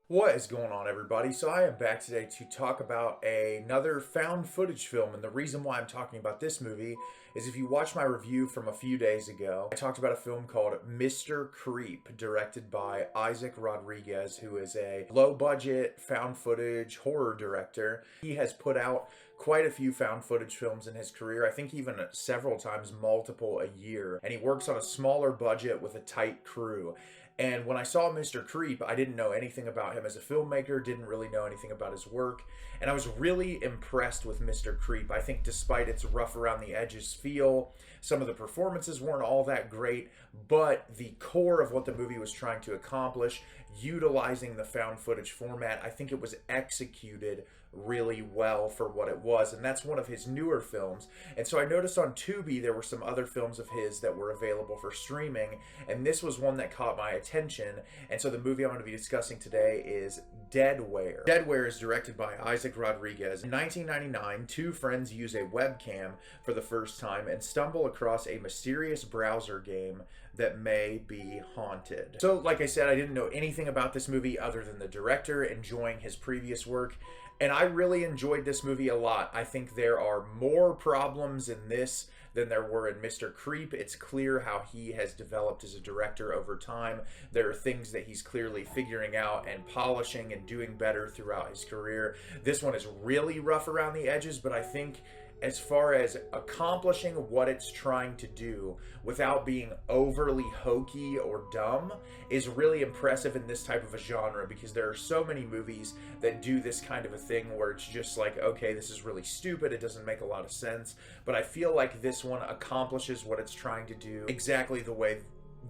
What is going on, everybody? So I am back today to talk about another found footage film, and the reason why I'm talking about this movie is if you watch my review from a few days ago, I talked about a film called Mr. Creep, directed by Isaac Rodriguez, who is a low-budget found footage horror director. He has put out quite a few found footage films in his career, I think even several times, multiple a year, and he works on a smaller budget with a tight crew. And when I saw Mr. Creep, I didn't know anything about him as a filmmaker, didn't really know anything about his work, and I was really impressed with Mr. Creep. I think despite its rough around the edges feel, some of the performances weren't all that great, but the core of what the movie was trying to accomplish, utilizing the found footage format, I think it was executed really well for what it was, and that's one of his newer films. And so I noticed on Tubi there were some other films of his that were available for streaming, and this was one that caught my attention. And so the movie I'm going to be discussing today is Deadware. Deadware is directed by Isaac Rodriguez. In 1999, two friends use a webcam for the first time and stumble across a mysterious browser game that may be haunted. So like I said, I didn't know anything about this movie other than the director, enjoying his previous work, and I really enjoyed this movie a lot. I think there are more problems in this than there were in Mr. Creep. It's clear how he has developed as a director over time. There are things that he's clearly figuring out and polishing and doing better throughout his career. This one is really rough around the edges, but I think as far as accomplishing what it's trying to do without being overly hokey or dumb is really impressive in this type of a genre, because there are so many movies that do this kind of a thing where it's just like, okay, this is really stupid, it doesn't make a lot of sense, but I feel like this one accomplishes what it's trying to do exactly the way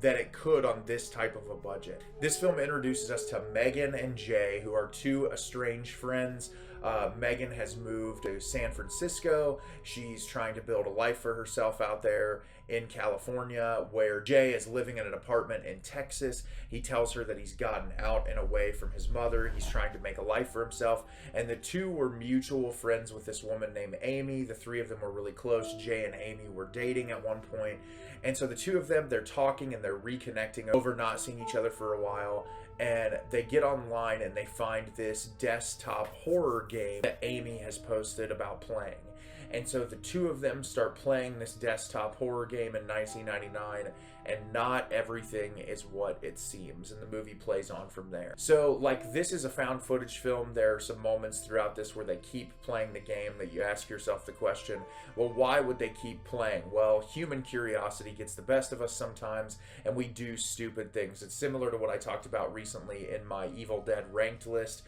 that it could on this type of a budget. This film introduces us to Megan and Jay, who are two estranged friends. Megan has moved to San Francisco. She's trying to build a life for herself out there in California, where Jay is living in an apartment in Texas. He tells her that he's gotten out and away from his mother. He's trying to make a life for himself. And the two were mutual friends with this woman named Amy. The three of them were really close. Jay and Amy were dating at one point. And so the two of them, they're talking and they're reconnecting over not seeing each other for a while. And they get online and they find this desktop horror game that Amy has posted about playing. And so the two of them start playing this desktop horror game in 1999, and not everything is what it seems, and the movie plays on from there. So, like, this is a found footage film. There are some moments throughout this where they keep playing the game that you ask yourself the question, well, why would they keep playing? Well, human curiosity gets the best of us sometimes, and we do stupid things. It's similar to what I talked about recently in my Evil Dead ranked list.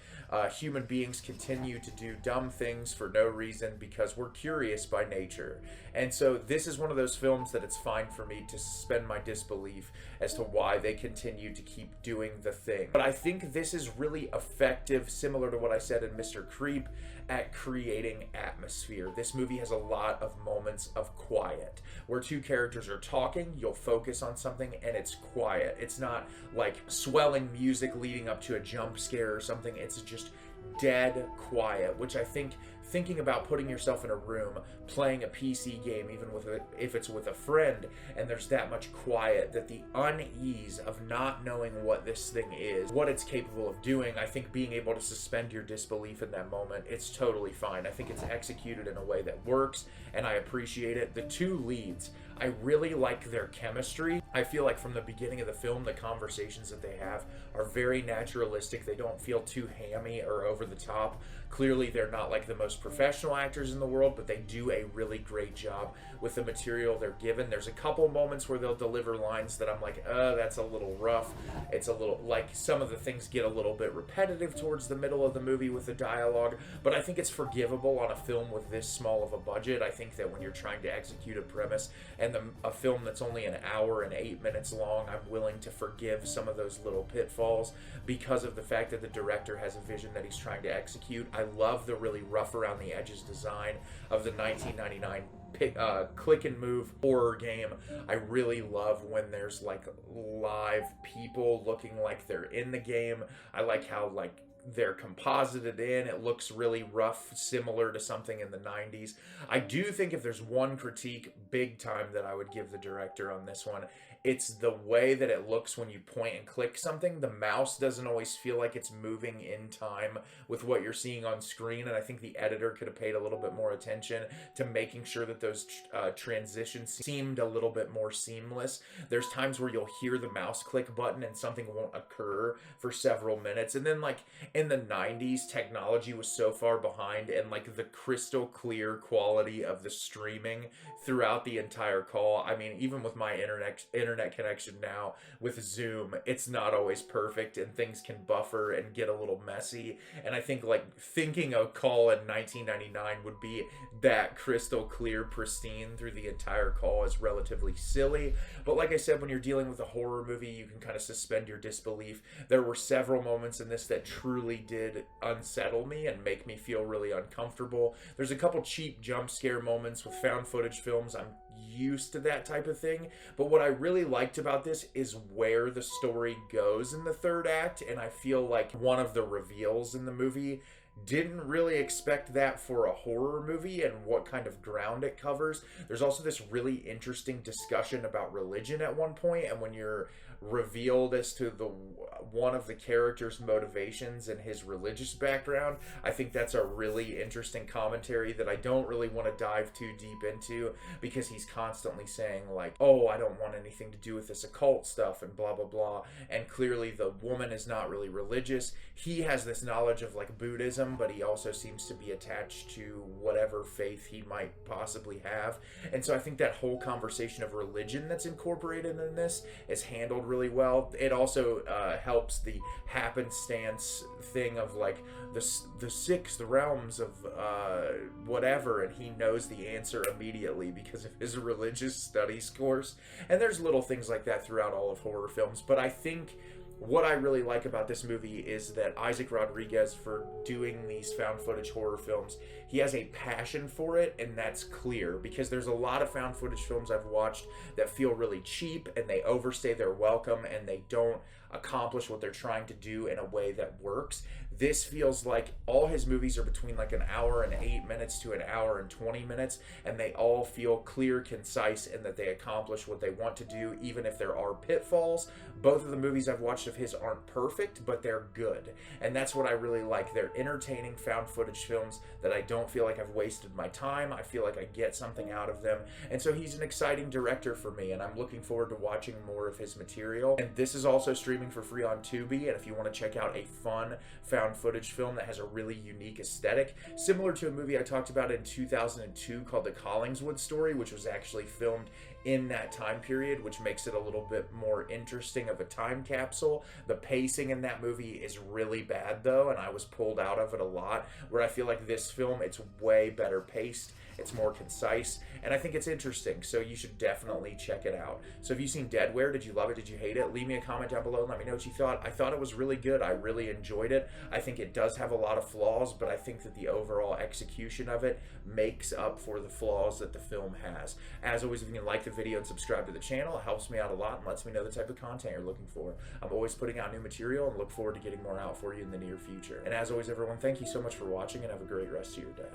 Human beings continue to do dumb things for no reason because we're curious by nature. And so this is one of those films that it's fine for me to suspend my disbelief as to why they continue to keep doing the thing. But I think this is really effective, similar to what I said in Mr. Creep, at creating atmosphere. This movie has a lot of moments of quiet where two characters are talking, you'll focus on something, and it's quiet. It's not like swelling music leading up to a jump scare or something. It's just dead quiet, which I think, thinking about putting yourself in a room playing a PC game, even if it's with a friend, and there's that much quiet, that the unease of not knowing what this thing is, what it's capable of doing, I think being able to suspend your disbelief in that moment, it's totally fine. I think it's executed in a way that works, and I appreciate it. The two leads, I really like their chemistry. I feel like from the beginning of the film, the conversations that they have are very naturalistic. They don't feel too hammy or over the top. Clearly, they're not like the most professional actors in the world, but they do a really great job with the material they're given. There's a couple moments where they'll deliver lines that I'm like, that's a little rough. It's a little, like, some of the things get a little bit repetitive towards the middle of the movie with the dialogue, but I think it's forgivable on a film with this small of a budget. I think that when you're trying to execute a premise and a film that's only an hour and 8 minutes long, I'm willing to forgive some of those little pitfalls because of the fact that the director has a vision that he's trying to execute. I love the really rough around the edges design of the 1999 click and move horror game. I really love when there's like live people looking like they're in the game. I like how like they're composited in. It looks really rough, similar to something in the 90s. I do think if there's one critique big time that I would give the director on this one, it's the way that it looks when you point and click something. The mouse doesn't always feel like it's moving in time with what you're seeing on screen, and I think the editor could have paid a little bit more attention to making sure that those transitions seemed a little bit more seamless. There's times where you'll hear the mouse click button and something won't occur for several minutes. And then like in the 90s, technology was so far behind, and like the crystal clear quality of the streaming throughout the entire call. I mean, even with my internet connection now with Zoom, it's not always perfect, and things can buffer and get a little messy. And I think like thinking a call in 1999 would be that crystal clear, pristine through the entire call is relatively silly. But like I said, when you're dealing with a horror movie, you can kind of suspend your disbelief. There were several moments in this that truly did unsettle me and make me feel really uncomfortable. There's a couple cheap jump scare moments with found footage films. I'm used to that type of thing, but what I really liked about this is where the story goes in the third act, and I feel like one of the reveals in the movie didn't really expect that for a horror movie and what kind of ground it covers. There's also this really interesting discussion about religion at one point, and when you're revealed as to the one of the characters' motivations and his religious background, I think that's a really interesting commentary that I don't really want to dive too deep into, because he's constantly saying like, oh, I don't want anything to do with this occult stuff and blah blah blah, and clearly the woman is not really religious. He has this knowledge of like Buddhism, but he also seems to be attached to whatever faith he might possibly have. And so I think that whole conversation of religion that's incorporated in this is handled really well. It also helps the happenstance thing of like the six realms of whatever, and he knows the answer immediately because of his religious studies course. And there's little things like that throughout all of horror films. But I think what I really like about this movie is that Isaac Rodriguez, for doing these found footage horror films, he has a passion for it, and that's clear, because there's a lot of found footage films I've watched that feel really cheap, and they overstay their welcome, and they don't accomplish what they're trying to do in a way that works. This feels like all his movies are between like an hour and 8 minutes to an hour and 20 minutes, and they all feel clear, concise, and that they accomplish what they want to do, even if there are pitfalls. Both of the movies I've watched of his aren't perfect, but they're good, and that's what I really like. They're entertaining found footage films that I don't feel like I've wasted my time. I feel like I get something out of them, and so he's an exciting director for me, and I'm looking forward to watching more of his material. And this is also streaming for free on Tubi, and if you want to check out a fun found footage film that has a really unique aesthetic, similar to a movie I talked about in 2002 called The Collingswood Story, which was actually filmed in that time period, which makes it a little bit more interesting of a time capsule. The pacing in that movie is really bad though, and I was pulled out of it a lot, where I feel like this film, it's way better paced, it's more concise, and I think it's interesting, so you should definitely check it out. So have you seen Deadware? Did you love it? Did you hate it? Leave me a comment down below and let me know what you thought. I thought it was really good. I really enjoyed it. I think it does have a lot of flaws, but I think that the overall execution of it makes up for the flaws that the film has. As always, if you can like the video and subscribe to the channel, it helps me out a lot and lets me know the type of content you're looking for. I'm always putting out new material and look forward to getting more out for you in the near future. And as always, everyone, thank you so much for watching, and have a great rest of your day.